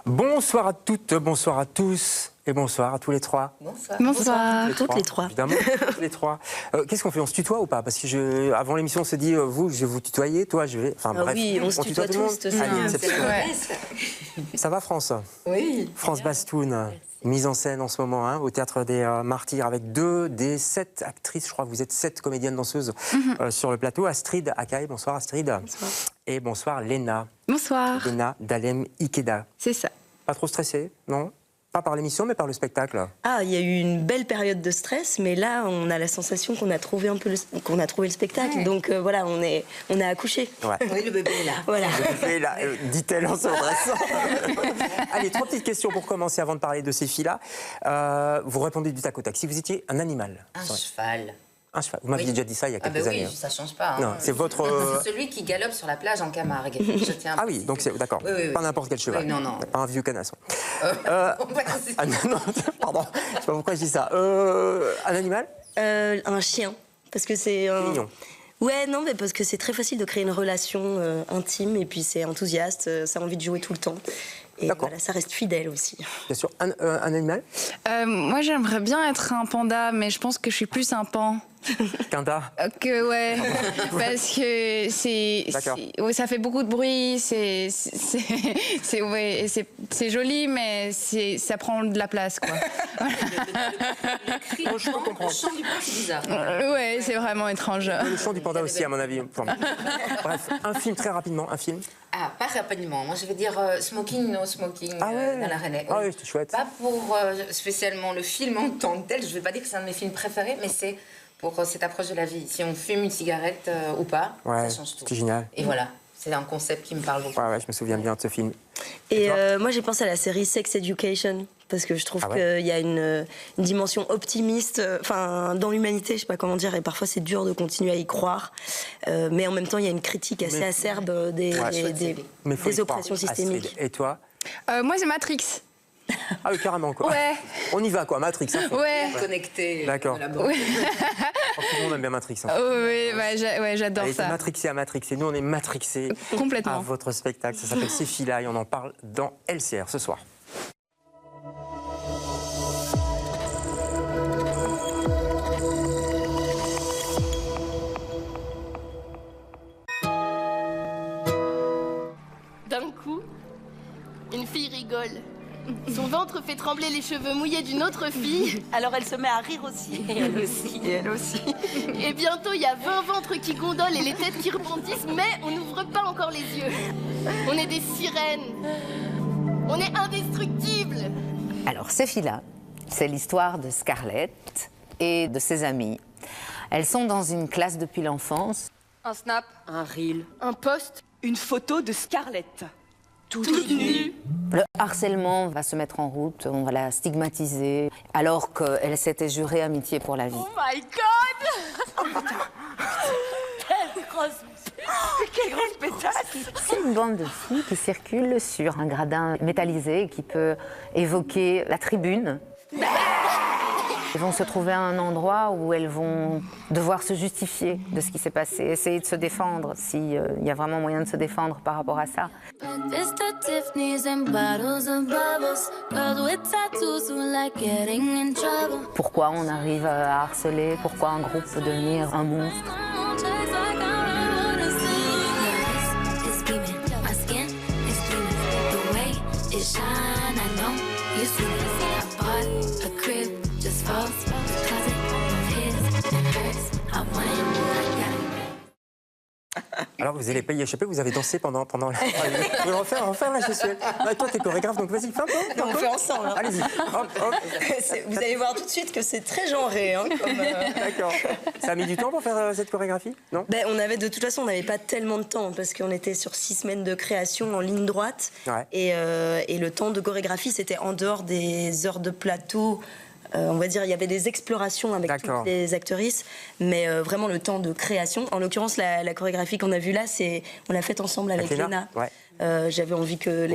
Bonsoir à toutes, bonsoir à tous et bonsoir à tous les trois. Bonsoir. Bonsoir. Toutes les trois. Évidemment, toutes les trois. Qu'est-ce qu'on fait? On se tutoie ou pas? Parce que avant l'émission, on se dit, vous, je vais vous tutoyer, toi, je vais... Enfin bref, oui, on se tutoie tout le monde. tous. Allez, c'est Ouais. Ça va, France? Oui. France Bastoun, mise en scène en ce moment hein, au Théâtre des Martyrs avec 2 des 7 actrices, je crois que vous êtes 7 comédiennes danseuses sur le plateau. Astrid Akaï, bonsoir Astrid. Bonsoir. Et bonsoir Léna. Bonsoir. Léna Dalem Ikeda. C'est ça. Pas trop stressée, non? Pas par l'émission, mais par le spectacle. Ah, il y a eu une belle période de stress, mais là, on a la sensation qu'on a trouvé qu'on a trouvé le spectacle. Ouais. Donc voilà, on a accouché. Ouais. Oui, le bébé est là. Voilà. Le bébé est là, dit-elle en se redressant. Allez, 3 petites questions pour commencer avant de parler de ces filles-là. Vous répondez du tac au tac. Si vous étiez un animal. Un cheval. Un cheval. Vous m'aviez déjà dit ça il y a quelques années. Oui, ça change pas. Hein. Non, c'est votre. C'est celui qui galope sur la plage en Camargue. Je tiens Ah oui, donc c'est d'accord. Oui. Pas n'importe quel cheval. Oui, non. Pas un vieux canasson. Ah, non, pardon. Je sais pas pourquoi je dis ça. Un animal? Un chien, parce que c'est mignon. Ouais, non, mais parce que c'est très facile de créer une relation intime et puis c'est enthousiaste, ça a envie de jouer tout le temps. Et voilà, ça reste fidèle aussi. Bien sûr. Un animal? Moi, j'aimerais bien être un panda, mais je pense que je suis plus un pan. Quinta? Ouais, parce que ouais, ça fait beaucoup de bruit, c'est joli, mais ça prend de la place, quoi. Le chant du pan, c'est bizarre. Ouais, c'est vraiment étrange. Le chant du panda aussi, à mon avis. Bref, un film très rapidement, un film. Ah, pas rapidement. Moi, je vais dire Smoking, No Smoking Ah ouais. dans la Renée. Ah oui, c'était chouette. Pas pour spécialement le film en tant que tel. Je vais pas dire que c'est un de mes films préférés, mais c'est pour cette approche de la vie. Si on fume une cigarette ou pas, ça change tout. C'est génial. Et voilà, c'est un concept qui me parle beaucoup. Ouais, je me souviens bien de ce film. Et moi, j'ai pensé à la série Sex Education, parce que je trouve qu'il y a une dimension optimiste dans l'humanité, je sais pas comment dire, et parfois c'est dur de continuer à y croire. Mais en même temps, il y a une critique assez acerbe des oppressions systémiques. Et toi? Moi, c'est Matrix. Ah oui, carrément, quoi. Ouais. On y va, quoi, Matrix. Hein. Ouais. Connecté. D'accord. Ouais. Tout le monde aime bien Matrix. Hein. Oui, j'adore ça. Matrixé à Matrix. Et nous, on est matrixés complètement à votre spectacle. Ça s'appelle Ces filles-là et on en parle dans LCR ce soir. D'un coup, une fille rigole. Son ventre fait trembler les cheveux mouillés d'une autre fille. Alors elle se met à rire aussi. Et elle aussi. Et elle aussi. Et bientôt, il y a 20 ventres qui gondolent et les têtes qui rebondissent, mais on n'ouvre pas encore les yeux. On est des sirènes. On est indestructibles. Alors, ces filles-là, c'est l'histoire de Scarlett et de ses amies. Elles sont dans une classe depuis l'enfance. Un snap. Un reel. Un post. Une photo de Scarlett. Toute nue. Le harcèlement va se mettre en route, on va la stigmatiser, alors qu'elle s'était jurée amitié pour la vie. Oh my god. Quelle grosse pétasse! C'est une bande de filles qui circulent sur un gradin métallisé qui peut évoquer la tribune. Elles vont se trouver à un endroit où elles vont devoir se justifier de ce qui s'est passé, essayer de se défendre, s'il y a vraiment moyen de se défendre par rapport à ça. Pourquoi on arrive à harceler? Pourquoi un groupe peut devenir un monstre? Alors, vous allez pas y échapper, vous avez dansé pendant la... Vous pouvez refaire la gestuelle. Ah, toi, t'es chorégraphe, donc vas-y, fais un peu. On fait ensemble. Hein. Allez-y. Vous allez voir tout de suite que c'est très genré. Hein, D'accord. Ça a mis du temps pour faire cette chorégraphie? Non? De toute façon, on n'avait pas tellement de temps, parce qu'on était sur 6 semaines de création en ligne droite. Ouais. Et le temps de chorégraphie, c'était en dehors des heures de plateau. On va dire, il y avait des explorations avec toutes les actrices, mais vraiment le temps de création. En l'occurrence, la chorégraphie qu'on a vue là, on l'a faite ensemble avec Léna. Ouais. J'avais envie que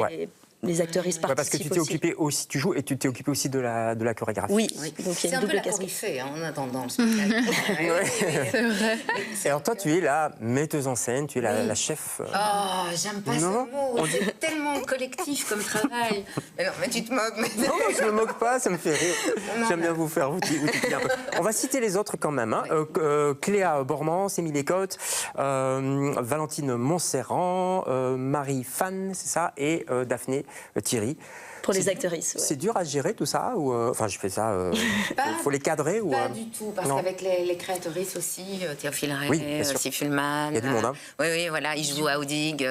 les actrices participent parce que tu t'es occupé aussi, tu joues et tu t'es occupé aussi de la chorégraphie. Oui, donc il y a une double casquette. En attendant le spectacle. C'est vrai. Et alors toi, tu es la metteuse en scène, tu es la chef. Oh, j'aime pas ce mot. C'est tellement collectif comme travail. Mais non, mais tu te moques. Mais... Non, je me moque pas, ça me fait rire. J'aime bien vous faire vous titiller un peu. On va citer les autres quand même. Hein. Cléa Bormans, Émilie Cotte, Valentine Montserrat, Marie Fan, c'est ça, et Daphné Thierry. Pour les actrices. C'est dur à gérer tout ça ou enfin, je fais ça. Il faut les cadrer ou pas du tout, parce qu'avec les créatrices aussi, Théophile Ray, Sifulman. Il y a du monde. Hein. Oui, voilà, ils jouent à Audig.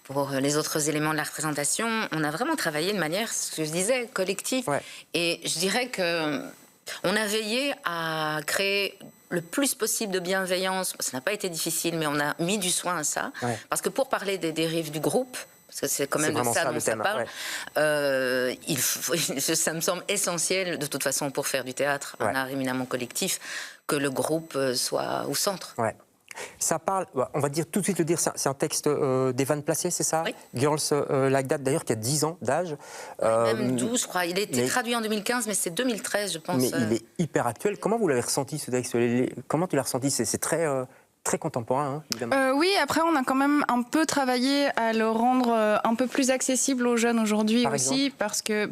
Pour les autres éléments de la représentation, on a vraiment travaillé de manière, ce que je disais, collective. Ouais. Et je dirais que on a veillé à créer le plus possible de bienveillance. Ça n'a pas été difficile, mais on a mis du soin à ça, parce que pour parler des dérives du groupe. Parce que c'est quand même de ça dont ça parle. Ça me semble essentiel, de toute façon, pour faire du théâtre, un art éminemment collectif, que le groupe soit au centre. Ouais. Ça parle, on va dire tout de suite le dire, c'est un texte d'Evan Placé, c'est ça? Oui. Girls Like That, d'ailleurs, qui a 10 ans d'âge. Même 12, je crois. Il a été traduit en 2015, mais c'est 2013, je pense. Mais il est hyper actuel. Comment vous l'avez ressenti, ce texte? Comment tu l'as ressenti? C'est très... très contemporain, hein, évidemment. Oui, après, on a quand même un peu travaillé à le rendre un peu plus accessible aux jeunes aujourd'hui aussi, parce que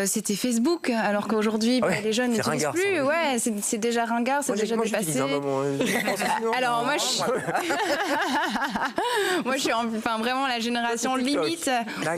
c'était Facebook, alors qu'aujourd'hui, les jeunes n'utilisent plus. Ouais, c'est déjà ringard, c'est déjà dépassé. Alors, moi, moi, je suis vraiment la génération limite.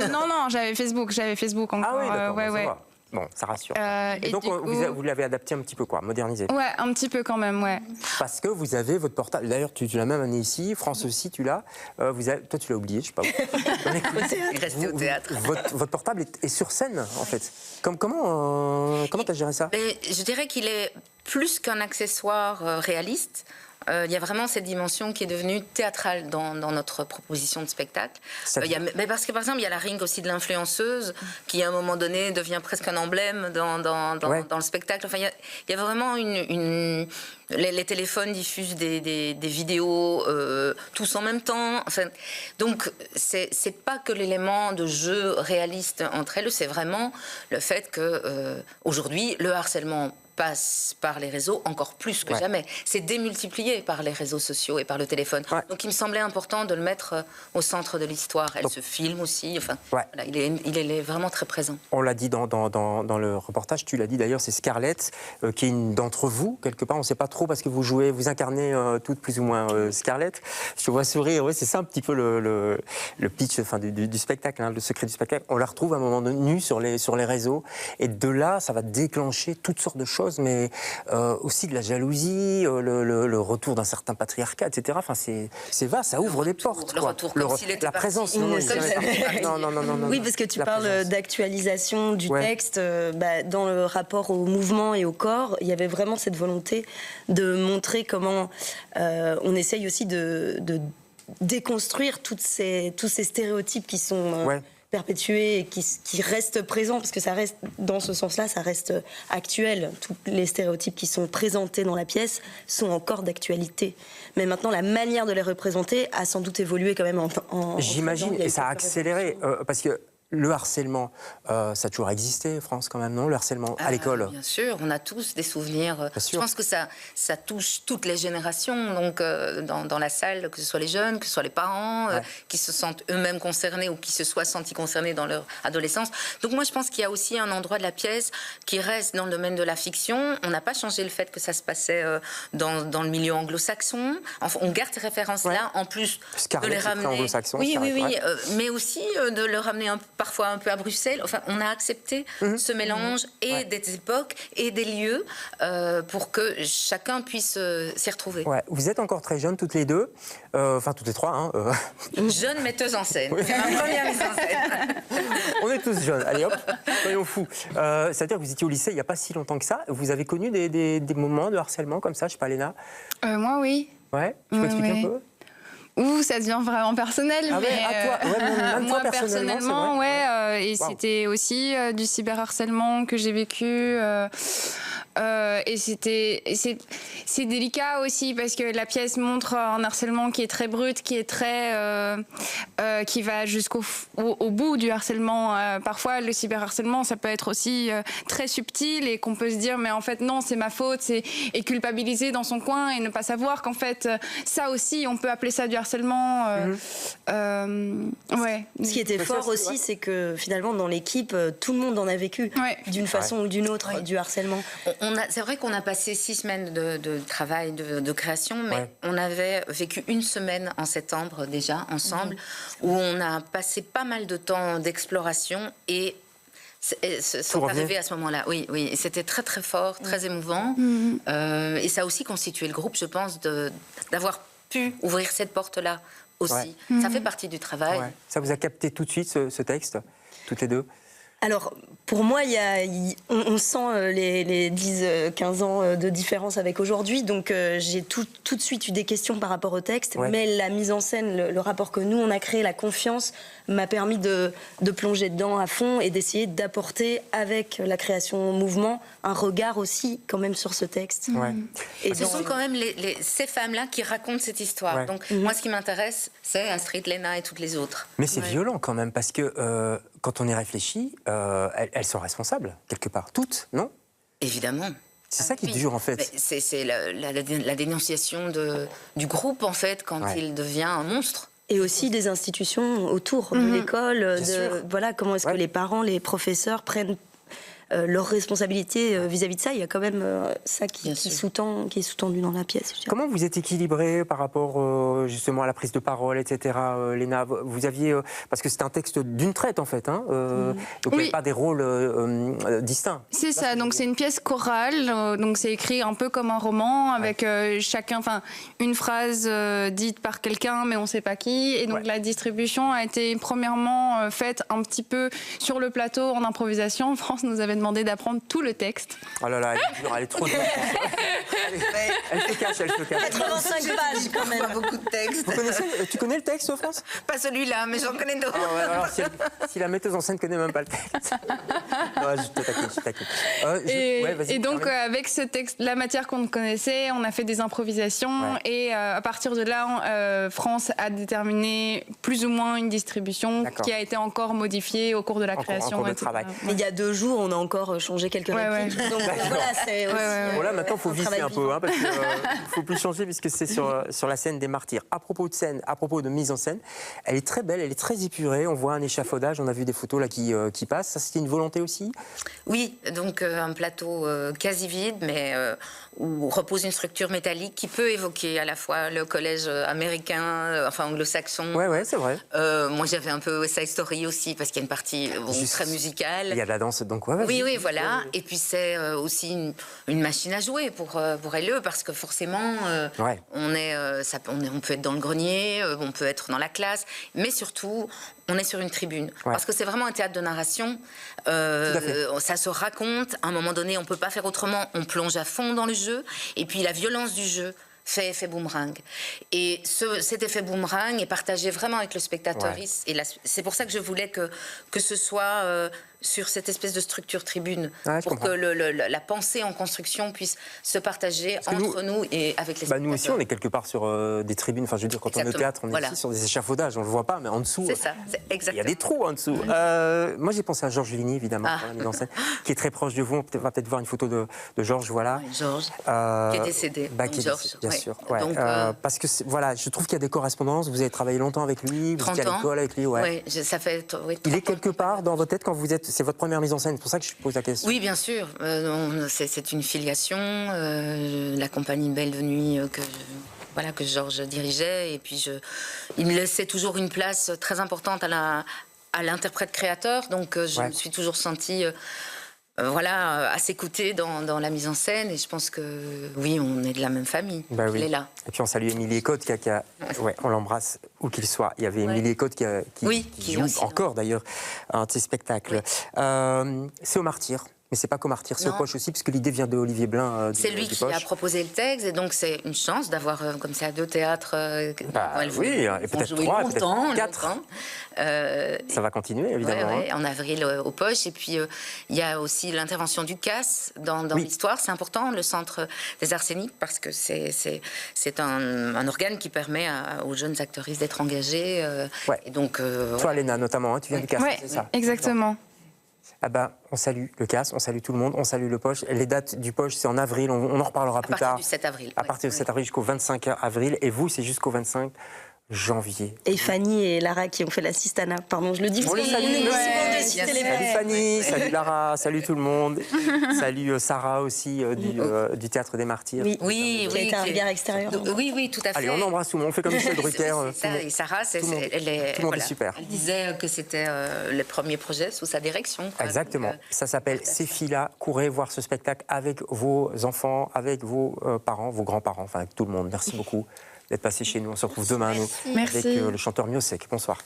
Non, j'avais Facebook encore. Ah oui, d'accord, bon, ça rassure. Et donc, vous l'avez adapté un petit peu, quoi, modernisé. Ouais, un petit peu quand même, ouais. Parce que vous avez votre portable. D'ailleurs, tu l'as même amené ici. France aussi, tu l'as. Toi, tu l'as oublié, je sais pas. Il restait au théâtre. Votre portable est sur scène, en fait. Comment tu as géré ça? Je dirais qu'il est plus qu'un accessoire réaliste. Il y a vraiment cette dimension qui est devenue théâtrale dans notre proposition de spectacle. Parce que, par exemple, il y a la ring aussi de l'influenceuse qui, à un moment donné, devient presque un emblème dans le spectacle. Enfin, il y a vraiment les téléphones diffusent des vidéos tous en même temps. Enfin, donc, c'est pas que l'élément de jeu réaliste entre elles, c'est vraiment le fait que aujourd'hui, le harcèlement passe par les réseaux encore plus que jamais. C'est démultiplié par les réseaux sociaux et par le téléphone. Donc il me semblait important de le mettre au centre de l'histoire. Elle se filme aussi. Enfin, voilà, il est vraiment très présent. On l'a dit dans le reportage, tu l'as dit d'ailleurs, c'est Scarlett, qui est une d'entre vous, quelque part. On ne sait pas trop parce que vous incarnez toutes plus ou moins Scarlett. Je vois sourire, c'est ça un petit peu le pitch du spectacle, hein, le secret du spectacle. On la retrouve à un moment donné sur les réseaux. Et de là, ça va déclencher toutes sortes de choses, mais aussi de la jalousie, le retour d'un certain patriarcat, etc. Enfin, c'est vaste, ça ouvre des portes. Le retour, comme s'il était la présence. Non. Oui, parce que tu parles d'actualisation du texte. Dans le rapport au mouvement et au corps, il y avait vraiment cette volonté de montrer comment on essaye aussi de déconstruire tous ces stéréotypes qui sont... perpétués et qui restent présents, parce que ça reste, dans ce sens-là, ça reste actuel. Tous les stéréotypes qui sont présentés dans la pièce sont encore d'actualité. Mais maintenant, la manière de les représenter a sans doute évolué quand même en J'imagine, et ça a accéléré, parce que le harcèlement, ça a toujours existé en France quand même, non? Le harcèlement à l'école. Bien sûr, on a tous des souvenirs. Je pense que ça touche toutes les générations, donc dans la salle, que ce soit les jeunes, que ce soit les parents, qui se sentent eux-mêmes concernés ou qui se soient sentis concernés dans leur adolescence. Donc moi, je pense qu'il y a aussi un endroit de la pièce qui reste dans le domaine de la fiction. On n'a pas changé le fait que ça se passait dans le milieu anglo-saxon. Enfin, on garde ces références-là, en plus de les ramener. Oui, mais aussi de le ramener parfois un peu à Bruxelles. Enfin, on a accepté ce mélange et des époques et des lieux pour que chacun puisse s'y retrouver. Ouais. Vous êtes encore très jeunes toutes les deux, enfin toutes les trois. Hein, Jeune metteuse en scène. C'est ma première mise en scène. On est tous jeunes. Allez hop, soyons fous. C'est-à-dire que vous étiez au lycée il n'y a pas si longtemps que ça. Vous avez connu des moments de harcèlement comme ça, je sais pas, Léna? Moi, oui. Ouais. Tu peux expliquer un peu? Ça devient vraiment personnel. Ah mais moi personnellement, et c'était aussi du cyberharcèlement que j'ai vécu. Et c'est délicat aussi parce que la pièce montre un harcèlement qui est très brut, qui est très qui va jusqu'au au bout du harcèlement. Parfois, le cyberharcèlement, ça peut être aussi très subtil et qu'on peut se dire mais en fait non, c'est ma faute, et culpabiliser dans son coin et ne pas savoir qu'en fait ça aussi, on peut appeler ça du harcèlement. Ouais. Ce qui était fort aussi, c'est que finalement dans l'équipe, tout le monde en a vécu d'une façon ou d'une autre du harcèlement. C'est vrai qu'on a passé 6 semaines de travail, de création, mais on avait vécu 1 semaine en septembre déjà ensemble, où on a passé pas mal de temps d'exploration et sont arrivés à ce moment-là. Oui, oui, et c'était très très fort, très émouvant, et ça a aussi constitué le groupe, je pense, d'avoir pu ouvrir cette porte-là aussi. Ça fait partie du travail. Ça vous a capté tout de suite ce texte, toutes les deux? Alors, pour moi, on sent les 10-15 ans de différence avec aujourd'hui, donc j'ai tout de suite eu des questions par rapport au texte, mais la mise en scène, le rapport que nous, on a créé, la confiance, m'a permis de plonger dedans à fond et d'essayer d'apporter, avec la création mouvement, un regard aussi, quand même, sur ce texte. Et ce sont quand même ces femmes-là qui racontent cette histoire. Donc, moi, ce qui m'intéresse, c'est Astrid, Léna et toutes les autres. Mais c'est violent quand même, parce que quand on y réfléchit, elles sont responsables, quelque part. Toutes, non? Évidemment. C'est ça qui est dur, en fait. C'est la dénonciation du groupe, en fait, quand il devient un monstre. Et aussi des institutions autour de l'école, voilà, comment est-ce que les parents, les professeurs prennent leurs responsabilités vis-à-vis de ça. Il y a quand même ça qui est sous-tendu dans la pièce. Comment vous êtes équilibré par rapport justement à la prise de parole, etc. Léna, vous aviez... parce que c'est un texte d'une traite, en fait. Hein, donc il n'y avait pas des rôles distincts. C'est ça, donc c'est une pièce chorale. Donc c'est écrit un peu comme un roman, avec chacun, enfin, une phrase dite par quelqu'un, mais on ne sait pas qui. Et donc la distribution a été premièrement faite un petit peu sur le plateau, en improvisation. France nous avait demandé d'apprendre tout le texte. Oh là là, elle est trop dure. Elle se cache, elle se cache. 85 pages quand même. Pas beaucoup de textes. Tu connais le texte, France? Pas celui-là, mais j'en connais d'autres. Alors, si la metteuse en scène ne connaît même pas le texte. Je taquine. Et donc, avec ce texte, la matière qu'on connaissait, on a fait des improvisations. Et à partir de là, France a déterminé plus ou moins une distribution qui a été encore modifiée au cours de la création. En cours de travail. Mais il y a 2 jours, on a encore changé quelques répliques. Donc voilà, c'est aussi... Bon, là, maintenant, il faut visser un peu, parce qu'il ne faut plus changer, puisque c'est sur la scène des martyrs. À propos de scène, à propos de mise en scène, elle est très belle, elle est très épurée. On voit un échafaudage, on a vu des photos là qui passent. Ça, c'était une volonté aussi? Oui, donc un plateau quasi vide, mais où repose une structure métallique qui peut évoquer à la fois le collège américain, enfin anglo-saxon. Ouais, c'est vrai. Moi, j'avais un peu West Side Story aussi, parce qu'il y a une partie très musicale. Il y a de la danse, donc oui, voilà. Et puis c'est aussi une machine à jouer pour LE, parce que forcément, on peut être dans le grenier, on peut être dans la classe, mais surtout, on est sur une tribune. Parce que c'est vraiment un théâtre de narration. Ça se raconte. À un moment donné, on ne peut pas faire autrement. On plonge à fond dans le jeu. Et puis la violence du jeu fait effet boomerang. Et cet effet boomerang est partagé vraiment avec le spectateur. Et c'est pour ça que je voulais que ce soit sur cette espèce de structure tribune, pour que la pensée en construction puisse se partager entre nous et avec les spectateurs. Nous aussi, on est quelque part sur des tribunes. Enfin, je veux dire, quand on est au théâtre, on est ici sur des échafaudages. On ne le voit pas, mais en dessous, c'est ça, exactement. Il y a des trous en dessous. Moi, j'ai pensé à Georges Ligny, évidemment, la mise en scène, qui est très proche de vous. On va peut-être voir une photo de Georges, voilà. Oui, Georges, qui est décédé. Georges, bien sûr. Donc, parce que, je trouve qu'il y a des correspondances. Vous avez travaillé longtemps avec lui, vous étiez à l'école avec lui. Oui, ça fait... Il est quelque part dans votre tête quand vous êtes... C'est votre première mise en scène, c'est pour ça que je pose la question. Oui, bien sûr. C'est une filiation. La compagnie Belle de Nuit que Georges dirigeait. Et puis, il me laissait toujours une place très importante à l'interprète créateur. Donc, je me suis toujours sentie... à s'écouter dans la mise en scène, et je pense que oui, on est de la même famille. Elle est là. Et puis on salue Émilie Écotte on l'embrasse où qu'il soit. Il y avait Émilie Écotte qui joue encore d'ailleurs un de ses spectacles. C'est au Martyr. Mais c'est pas qu'au Martyrs, c'est au Poche aussi, parce que l'idée vient de Olivier Blin. C'est lui qui a proposé le texte, et donc c'est une chance d'avoir comme ça 2 théâtres. Oui, et peut-être 3, peut-être 4. Ça va continuer, évidemment. En avril au Poche. Et puis il y a aussi l'intervention du CAS dans l'histoire. C'est important, le Centre des Arts Scéniques, parce que c'est un organe qui permet aux jeunes actrices d'être engagées. Et donc, toi, Léna, notamment, hein, tu viens du CAS, c'est ça? Exactement. Ah ben, on salue le CAS, on salue tout le monde, on salue le Poche. Les dates du Poche, c'est en avril, on en reparlera plus tard. À partir du 7 avril. À partir du 7 avril jusqu'au 25 avril. Et vous, c'est jusqu'au 25 janvier. Et Fanny et Lara qui ont fait la Sistana. Pardon, je le dis. On les salue. Salut Fanny, salut Lara, salut tout le monde. Salut Sarah aussi du Théâtre des Martyrs. Oui, qui a été un regard extérieur. Oui, tout à fait. Allez, on embrasse tout le monde, on fait comme Michel Drucker. Et Sarah, tout le monde est super. Elle disait que c'était le premier projet sous sa direction. Exactement. Ça s'appelle Ces filles-là. Courez voir ce spectacle avec vos enfants, avec vos parents, vos grands-parents, enfin avec tout le monde. Merci beaucoup d'être passé chez nous. On se retrouve demain, nous, avec le chanteur Miosek. Bonsoir.